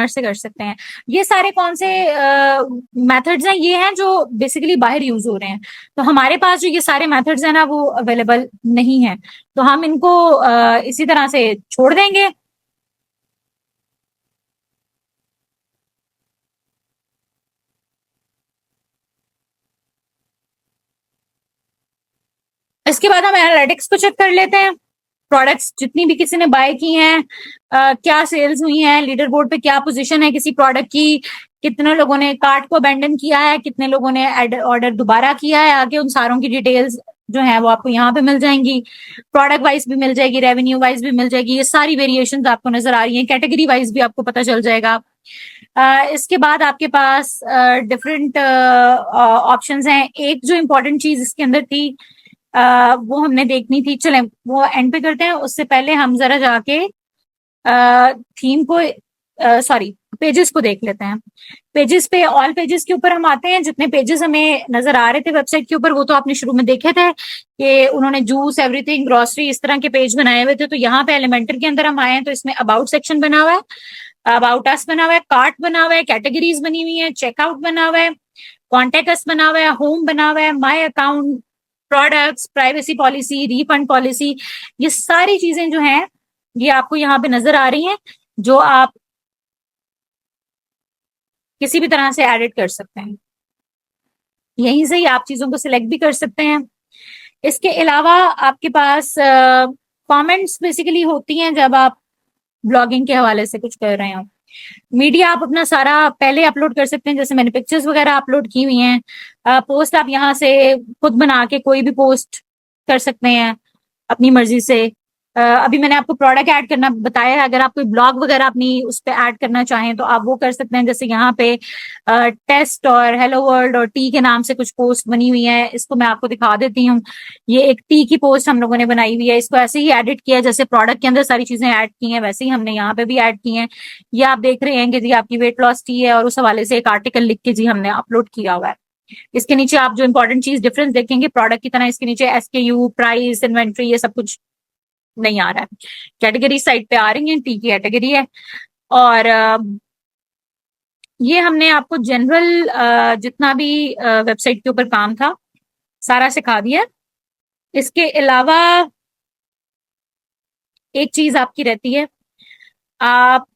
से कर सकते हैं। ये सारे कौन से मेथड्स हैं, ये हैं जो बेसिकली बाहर यूज हो रहे हैं। तो हमारे पास जो ये सारे मेथड्स हैं ना वो अवेलेबल नहीं है, तो हम इनको इसी तरह से छोड़ देंगे। इसके बाद हम एनालिटिक्स को चेक कर लेते हैं। प्रोडक्ट्स जितनी भी किसी ने बाय की हैं, क्या सेल्स हुई हैं, लीडर बोर्ड पे क्या पोजीशन है किसी प्रोडक्ट की, कितने लोगों ने कार्ट को अबेंडन किया है, कितने लोगों ने ऑर्डर दोबारा किया है, आगे उन सारों की डिटेल्स जो है वो आपको यहाँ पे मिल जाएंगी। प्रोडक्ट वाइज भी मिल जाएगी, रेवेन्यू वाइज भी मिल जाएगी, ये सारी वेरिएशन आपको नजर आ रही है, कैटेगरी वाइज भी आपको पता चल जाएगा। इसके बाद आपके पास डिफरेंट ऑप्शंस हैं। एक जो इम्पोर्टेंट चीज इसके अंदर थी वो हमने देखनी थी, चलें वो एंड पे करते हैं, उससे पहले हम जरा जाके थीम को सॉरी पेजेस को देख लेते हैं। पेजेस पे ऑल पेजेस के ऊपर हम आते हैं। जितने पेजेस हमें नजर आ रहे थे वेबसाइट के ऊपर वो तो आपने शुरू में देखे थे कि उन्होंने जूस, एवरीथिंग, ग्रोसरी इस तरह के पेज बनाए हुए थे। तो यहाँ पे एलिमेंटर के अंदर हम आए हैं तो इसमें अबाउट सेक्शन बना हुआ है, अबाउट अस बना हुआ है, कार्ट बना हुआ है, कैटेगरीज बनी हुई है, चेकआउट बना हुआ है, कॉन्टेक्ट अस बना हुआ है, होम बना हुआ है, my account, products, privacy policy, refund policy, ये सारी चीजें जो हैं ये आपको यहाँ पे नजर आ रही हैं, जो आप किसी भी तरह से एडिट कर सकते हैं। यहीं से ही आप चीजों को सिलेक्ट भी कर सकते हैं। इसके अलावा आपके पास कमेंट्स बेसिकली होती हैं जब आप ब्लॉगिंग के हवाले से कुछ कर रहे हो। मीडिया आप अपना सारा पहले अपलोड कर सकते हैं, जैसे मैंने पिक्चर्स वगैरह अपलोड की हुई हैं। पोस्ट आप यहाँ से खुद बना के कोई भी पोस्ट कर सकते हैं अपनी मर्जी से। अभी मैंने आपको प्रोडक्ट ऐड करना बताया है, अगर आप कोई ब्लॉग वगैरह अपनी उस पर ऐड करना चाहें तो आप वो कर सकते हैं। जैसे यहाँ पे टेस्ट और हेलो वर्ल्ड और टी के नाम से कुछ पोस्ट बनी हुई है, इसको मैं आपको दिखा देती हूँ। ये एक टी की पोस्ट हम लोगों ने बनाई हुई है, इसको ऐसे ही एडिट किया जैसे प्रोडक्ट के अंदर सारी चीजें ऐड की हैं वैसे ही हमने यहाँ पे भी ऐड की हैं। ये आप देख रहे हैं कि जी आपकी वेट लॉस टी है और उस हवाले से एक आर्टिकल लिख के जी हमने अपलोड किया हुआ है। इसके नीचे आप जो इंपॉर्टेंट चीज डिफरेंस देखेंगे प्रोडक्ट की तरह, इसके नीचे एसकेयू, प्राइस, इन्वेंट्री, ये सब कुछ नहीं आ रहा है। कैटेगरी साइड पे आ रही है, टी की कैटेगरी है। और ये हमने आपको जनरल जितना भी वेबसाइट के ऊपर काम था सारा सिखा दिया। इसके अलावा एक चीज आपकी रहती है, आप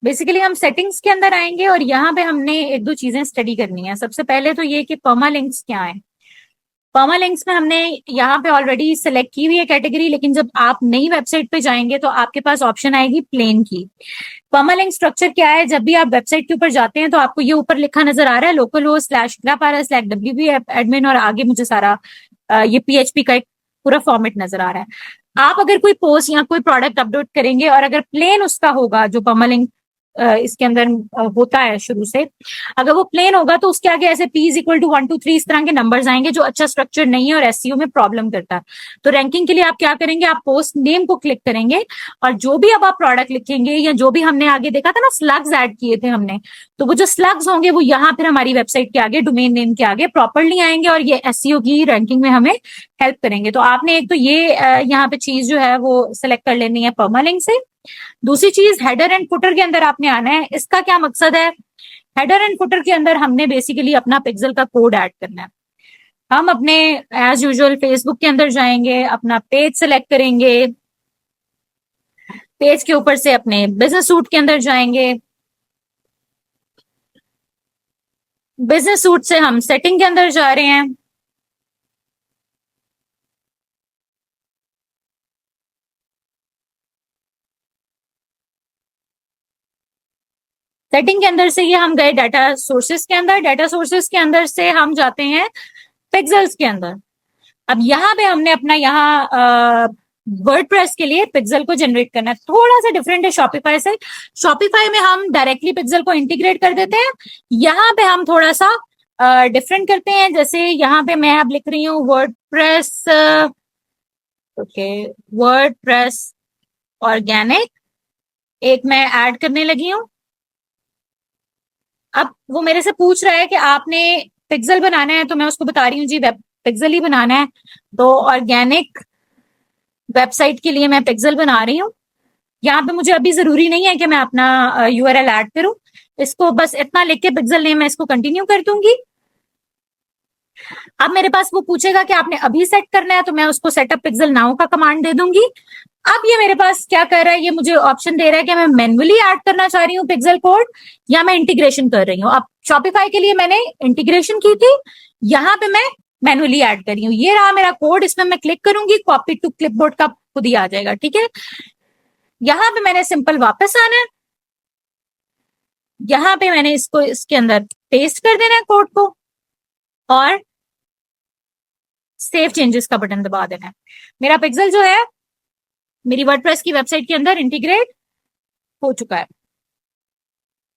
बेसिकली हम सेटिंग्स के अंदर आएंगे और यहाँ पे हमने एक दो चीजें स्टडी करनी है। सबसे पहले तो ये कि पर्मालिंक्स क्या है। पर्मालिंक्स में हमने यहाँ पे ऑलरेडी सिलेक्ट की हुई है कैटेगरी, लेकिन जब आप नई वेबसाइट पे जाएंगे तो आपके पास ऑप्शन आएगी प्लेन की। पर्मालिंक स्ट्रक्चर क्या है, जब भी आप वेबसाइट के ऊपर जाते हैं तो आपको ये ऊपर लिखा नजर आ रहा है local host slash WP admin, और आगे मुझे सारा ये PHP का एक पूरा फॉर्मेट नजर आ रहा है। आप अगर कोई पोस्ट या कोई प्रोडक्ट अपलोड करेंगे और अगर प्लेन उसका होगा जो पर्मालिंक इसके अंदर होता है शुरू से, अगर वो प्लेन होगा तो उसके आगे ऐसे P = 1 2 3 इस तरह के नंबर्स आएंगे जो अच्छा स्ट्रक्चर नहीं है और एसईओ में प्रॉब्लम करता है। तो रैंकिंग के लिए आप क्या करेंगे, आप पोस्ट नेम को क्लिक करेंगे और जो भी अब आप प्रोडक्ट लिखेंगे या जो भी हमने आगे देखा था ना स्लग्स ऐड किए थे हमने, तो वो जो स्लग्स होंगे वो यहाँ फिर हमारी वेबसाइट के आगे डोमेन नेम के आगे प्रॉपरली आएंगे और ये एसईओ की रैंकिंग में हमें हेल्प करेंगे। तो आपने एक तो ये यहाँ पे चीज जो है वो सिलेक्ट कर लेनी है पर्मालिंक से। दूसरी चीज हेडर एंड फुटर के अंदर आपने आना है। इसका क्या मकसद है, हेडर एंड फुटर के अंदर हमने बेसिकली अपना पिक्सल का कोड ऐड करना है। हम अपने एज यूजुअल फेसबुक के अंदर जाएंगे, अपना पेज सेलेक्ट करेंगे, पेज के ऊपर से अपने बिजनेस सूट के अंदर जाएंगे, बिजनेस सूट से हम सेटिंग के अंदर जा रहे हैं। सेटिंग के अंदर से ये हम गए डाटा सोर्सेस के अंदर, डाटा सोर्सेस के अंदर से हम जाते हैं पिक्सल्स के अंदर। अब यहाँ पे हमने अपना यहाँ वर्डप्रेस के लिए पिक्सल को जनरेट करना है। थोड़ा सा डिफरेंट है शॉपिफाई से। शॉपिफाई में हम डायरेक्टली पिक्सल को इंटीग्रेट कर देते हैं, यहाँ पे हम थोड़ा सा डिफरेंट करते हैं। जैसे यहाँ पे मैं अब लिख रही हूँ वर्डप्रेस, ओके, वर्डप्रेस ऑर्गेनिक, एक मैं ऐड करने लगी हूँ। अब वो मेरे से पूछ रहा है कि आपने पिक्सल बनाना है, तो मैं उसको बता रही हूँ जी वेब पिक्सल ही बनाना है। तो ऑर्गेनिक वेबसाइट के लिए मैं पिक्सल बना रही हूँ। यहाँ पे मुझे अभी जरूरी नहीं है कि मैं अपना यूआरएल ऐड करूं, इसको बस इतना लिख के पिक्सल नेम मैं इसको कंटिन्यू कर दूंगी। अब मेरे पास वो पूछेगा कि आपने अभी सेट करना है, तो मैं उसको सेटअप पिक्सल नाउ का कमांड दे दूंगी। अब ये मेरे पास क्या कर रहा है, ये मुझे ऑप्शन दे रहा है कि मैं मैन्युअली ऐड करना चाह रही हूँ पिक्सल कोड या मैं इंटीग्रेशन कर रही हूँ। अब शॉपिफाई के लिए मैंने इंटीग्रेशन की थी, यहाँ पे मैं मैन्युअली ऐड कर रही हूँ। ये रहा मेरा कोड, इसमें मैं क्लिक करूंगी, कॉपी टू क्लिपबोर्ड का खुद ही आ जाएगा। ठीक है, यहाँ पे मैंने सिंपल वापस आना है, यहाँ पे मैंने इसको इसके अंदर पेस्ट कर देना है कोड को और सेव चेंजेस का बटन दबा देना है। मेरा पिक्सल जो है मेरी वर्डप्रेस की वेबसाइट के अंदर इंटीग्रेट हो चुका है।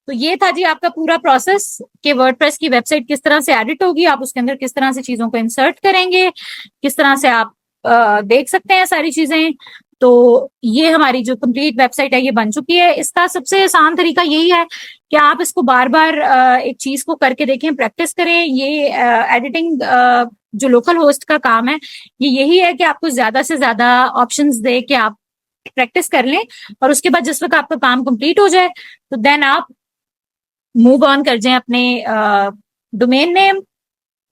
तो ये था जी आपका पूरा प्रोसेस कि वर्डप्रेस की वेबसाइट किस तरह से एडिट होगी, आप उसके अंदर किस तरह से चीजों को इंसर्ट करेंगे, किस तरह से आप देख सकते हैं सारी चीजें। तो ये हमारी जो कंप्लीट वेबसाइट है ये बन चुकी है। इसका सबसे आसान तरीका यही है कि आप इसको बार बार एक चीज को करके देखें, प्रैक्टिस करें। ये एडिटिंग जो लोकल होस्ट का काम है ये यही है कि आपको ज्यादा से ज्यादा ऑप्शंस दे के आप प्रैक्टिस कर लें, और उसके बाद जिस वक्त आपका काम कंप्लीट हो जाए तो देन आप मूव ऑन कर जाएं अपने डोमेन नेम,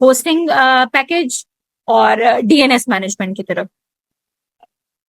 होस्टिंग पैकेज और डीएनएस मैनेजमेंट की तरफ।